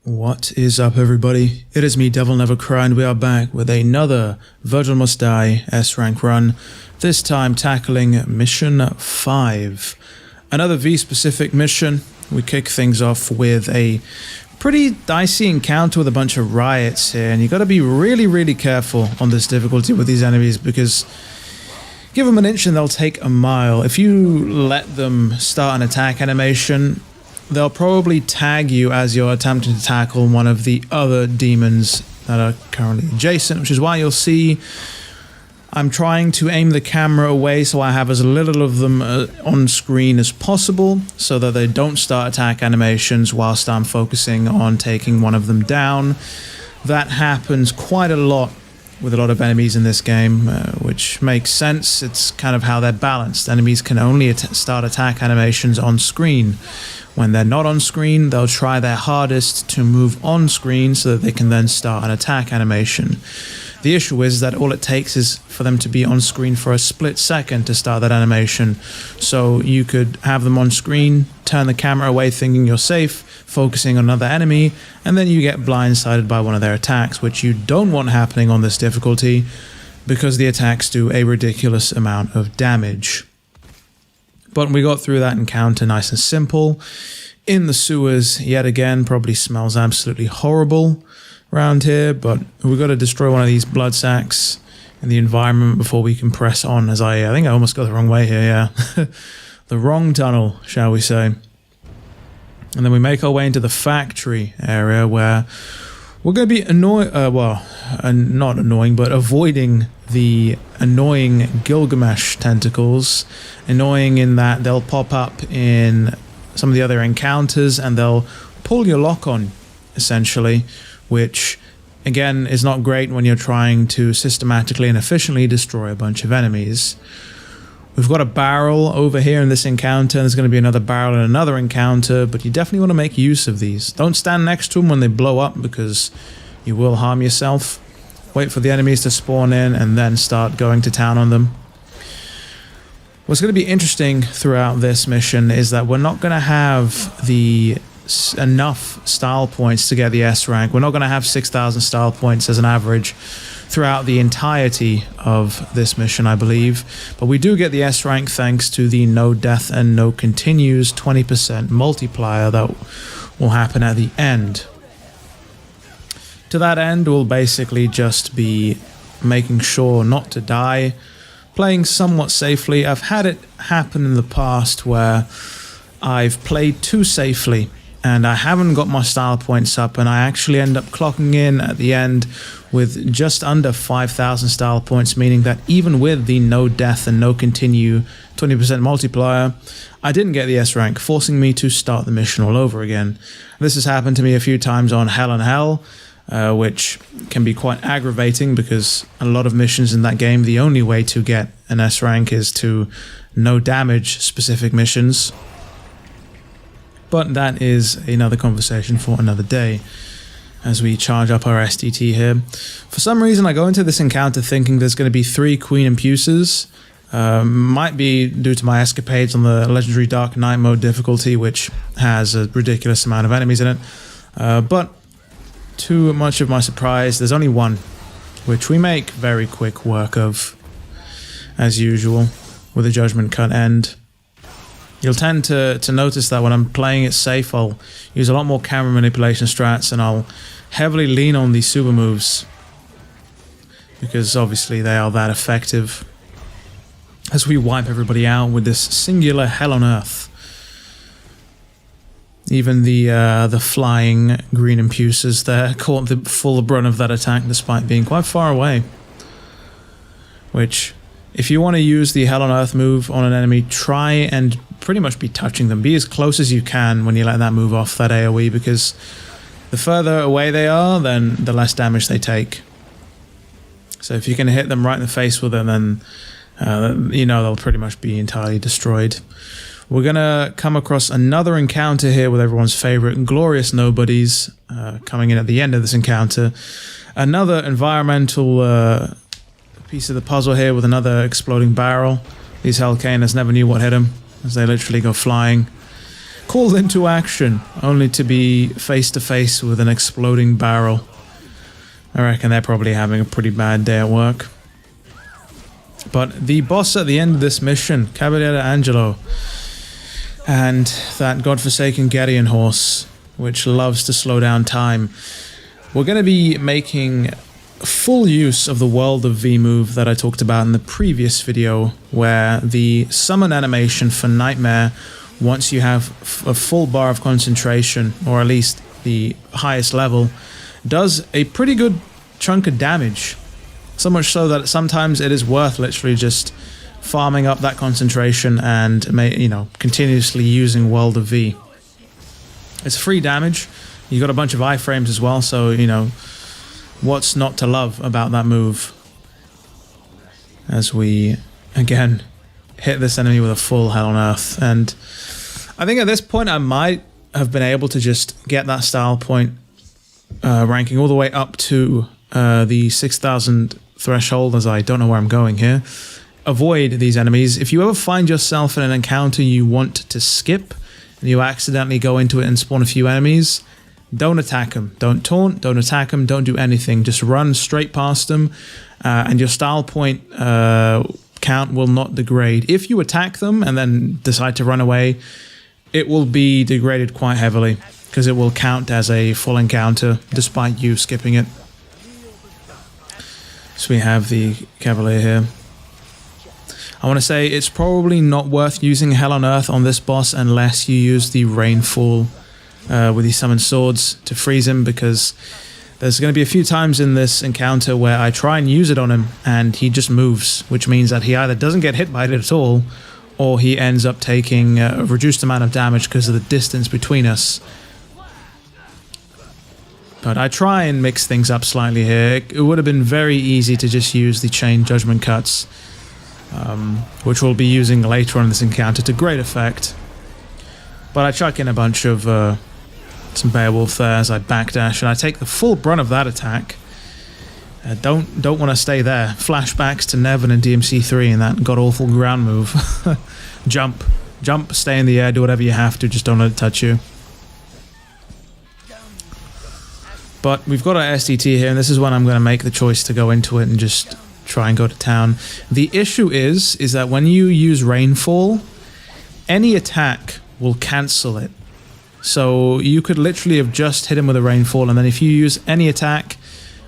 What is up, everybody? It is me, DevilNeverCry, and we are back with another Vergil Must Die S-Rank run, this time tackling Mission 5. Another V-specific mission. We kick things off with a pretty dicey encounter with a bunch of riots here, and you got to be really careful on this difficulty with these enemies, because give them an inch and they'll take a mile. If you let them start an attack animation, they'll probably tag you as you're attempting to tackle one of the other demons that are currently adjacent, which is why you'll see I'm trying to aim the camera away so I have as little of them on screen as possible, so that they don't start attack animations whilst I'm focusing on taking one of them down. That happens quite a lot with a lot of enemies in this game, which makes sense. It's kind of how they're balanced. Enemies can only start attack animations on screen. When they're not on screen, they'll try their hardest to move on screen so that they can then start an attack animation. The issue is that all it takes is for them to be on screen for a split second to start that animation. So you could have them on screen, turn the camera away thinking you're safe, focusing on another enemy, and then you get blindsided by one of their attacks, which you don't want happening on this difficulty because the attacks do a ridiculous amount of damage. But we got through that encounter nice and simple. In the sewers, yet again, probably smells absolutely horrible around here, but we've got to destroy one of these blood sacks in the environment before we can press on, as I think I almost got the wrong way here, yeah. The wrong tunnel, shall we say. And then we make our way into the factory area where we're going to be not annoying, but avoiding the annoying Gilgamesh tentacles. Annoying in that they'll pop up in some of the other encounters and they'll pull your lock on, essentially, which again is not great when you're trying to systematically and efficiently destroy a bunch of enemies. We've got a barrel over here in this encounter, and there's going to be another barrel in another encounter, but you definitely want to make use of these. Don't stand next to them when they blow up, because you will harm yourself. Wait for the enemies to spawn in and then start going to town on them. What's going to be interesting throughout this mission is that we're not going to have enough style points to get the S rank. We're not going to have 6,000 style points as an average throughout the entirety of this mission, I believe. But we do get the S rank thanks to the no death and no continues 20% multiplier that will happen at the end. To that end, we'll basically just be making sure not to die, playing somewhat safely. I've had it happen in the past where I've played too safely and I haven't got my style points up, and I actually end up clocking in at the end with just under 5,000 style points, meaning that even with the no death and no continue 20% multiplier, I didn't get the S rank, forcing me to start the mission all over again. This has happened to me a few times on Hell and Hell, which can be quite aggravating because a lot of missions in that game, the only way to get an S rank is to no damage specific missions. But that is another conversation for another day as we charge up our STT here. For some reason, I go into this encounter thinking there's going to be 3 Queen Impuses. Might be due to my escapades on the Legendary Dark Knight mode difficulty, which has a ridiculous amount of enemies in it. But to much of my surprise, there's only one, which we make very quick work of, as usual, with a Judgment Cut end. You'll tend to notice that when I'm playing it safe, I'll use a lot more camera manipulation strats, and I'll heavily lean on these super moves, because obviously they are that effective, as we wipe everybody out with this singular hell on earth. Even the flying green impuses there caught the full brunt of that attack despite being quite far away. Which, if you want to use the Hell on Earth move on an enemy, try and pretty much be touching them. Be as close as you can when you let that move off, that AoE, because the further away they are, then the less damage they take. So if you can hit them right in the face with it, then you know they'll pretty much be entirely destroyed. We're going to come across another encounter here with everyone's favorite Glorious Nobodies coming in at the end of this encounter. Another environmental piece of the puzzle here with another exploding barrel. These Hellcaners never knew what hit them, as they literally go flying. called into action, only to be face to face with an exploding barrel. I reckon they're probably having a pretty bad day at work. But the boss at the end of this mission, Cavaliere Angelo, and that godforsaken Gideon horse, which loves to slow down time. We're going to be making full use of the World of V move that I talked about in the previous video, where the summon animation for Nightmare, once you have a full bar of concentration, or at least the highest level, does a pretty good chunk of damage. So much so that sometimes it is worth literally just farming up that concentration and, you know, continuously using World of V. It's free damage. You got a bunch of iframes as well, so, you know, what's not to love about that move? As we, again, hit this enemy with a full Hell on Earth. And I think at this point I might have been able to just get that style point ranking all the way up to the 6,000 threshold, as I don't know where I'm going here. Avoid these enemies. If you ever find yourself in an encounter you want to skip, and you accidentally go into it and spawn a few enemies, don't attack them. Don't taunt, don't attack them, don't do anything. Just run straight past them, and your style point count will not degrade. If you attack them and then decide to run away, it will be degraded quite heavily, because it will count as a full encounter, despite you skipping it. So we have the Cavalier here. I want to say it's probably not worth using Hell on Earth on this boss unless you use the Rainfall with these summoned swords to freeze him, because there's going to be a few times in this encounter where I try and use it on him and he just moves, which means that he either doesn't get hit by it at all, or he ends up taking a reduced amount of damage because of the distance between us. But I try and mix things up slightly here. It would have been very easy to just use the Chain Judgment Cuts, which we'll be using later on in this encounter to great effect. But I chuck in a bunch of some Beowulf there as I backdash, and I take the full brunt of that attack. Don't want to stay there. Flashbacks to Nevin and DMC3 and that god-awful ground move. Jump, stay in the air, do whatever you have to, just don't let it touch you. But we've got our SDT here, and this is when I'm going to make the choice to go into it and just try and go to town. The issue is that when you use Rainfall, any attack will cancel it. So you could literally have just hit him with a Rainfall, and then if you use any attack,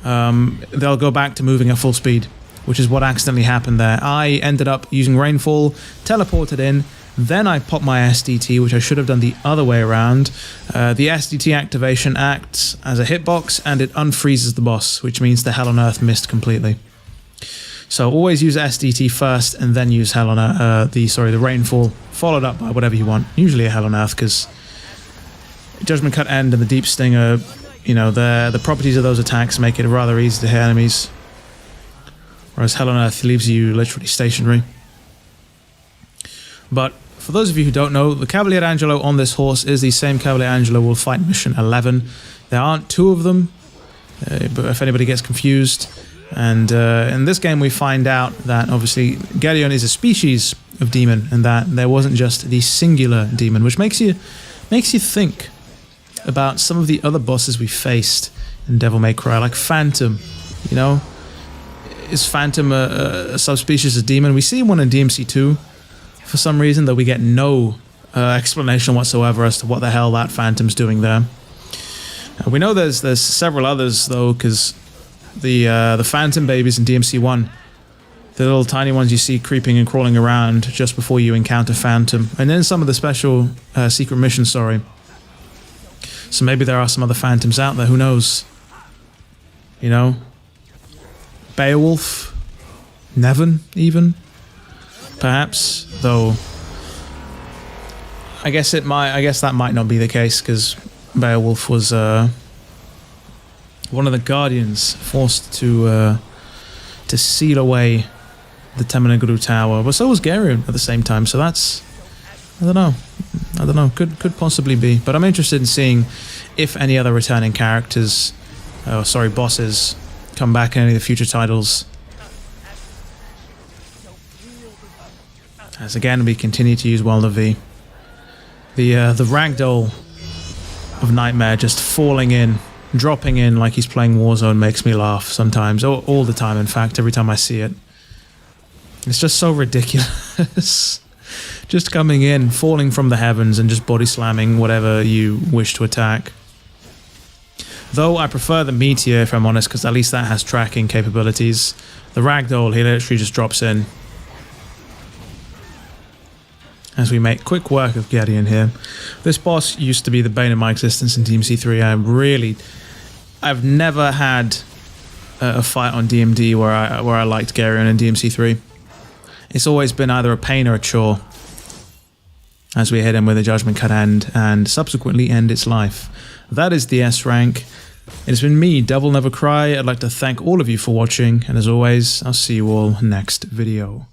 they'll go back to moving at full speed, which is what accidentally happened there. I ended up using Rainfall, teleported in, then I popped my SDT, which I should have done the other way around. The SDT activation acts as a hitbox, and it unfreezes the boss, which means the Hell on Earth missed completely. So always use SDT first, and then use Hell on Earth, the Rainfall, followed up by whatever you want. Usually a Hell on Earth, because Judgment Cut End and the Deep Stinger, you know, the properties of those attacks make it rather easy to hit enemies. Whereas Hell on Earth leaves you literally stationary. But for those of you who don't know, the Cavaliere Angelo on this horse is the same Cavaliere Angelo we'll fight in Mission 11. There aren't two of them, but if anybody gets confused. And in this game we find out that obviously Gideon is a species of demon, and that there wasn't just the singular demon, which makes you think about some of the other bosses we faced in DevilNeverCry, like Phantom. You know, is Phantom a subspecies of demon? We see one in DMC2 for some reason, though we get no explanation whatsoever as to what the hell that Phantom's doing there. We know there's several others though, because the Phantom babies in DMC1, the little tiny ones you see creeping and crawling around just before you encounter Phantom, and then some of the special secret missions, sorry. So maybe there are some other Phantoms out there, who knows? You know? Beowulf? Nevin, even? Perhaps, though I guess that might not be the case, because Beowulf was one of the Guardians forced to seal away the Temeneguru Tower, but so was Geryon at the same time. So that's, I don't know, could possibly be. But I'm interested in seeing if any other returning characters, bosses, come back in any of the future titles. As again, we continue to use World of V. The ragdoll of Nightmare just falling in, dropping in like he's playing Warzone makes me laugh sometimes, all the time in fact, every time I see it. It's just so ridiculous. Just coming in, falling from the heavens and just body slamming whatever you wish to attack. Though I prefer the Meteor, if I'm honest, because at least that has tracking capabilities. The Ragdoll, he literally just drops in. As we make quick work of Gideon here. This boss used to be the bane of my existence in DMC3. I've never had a fight on DMD where I liked Gideon in DMC3. It's always been either a pain or a chore. As we hit him with a Judgment Cut end and subsequently end its life. That is the S rank. It has been me, DevilNeverCry. I'd like to thank all of you for watching, and as always, I'll see you all next video.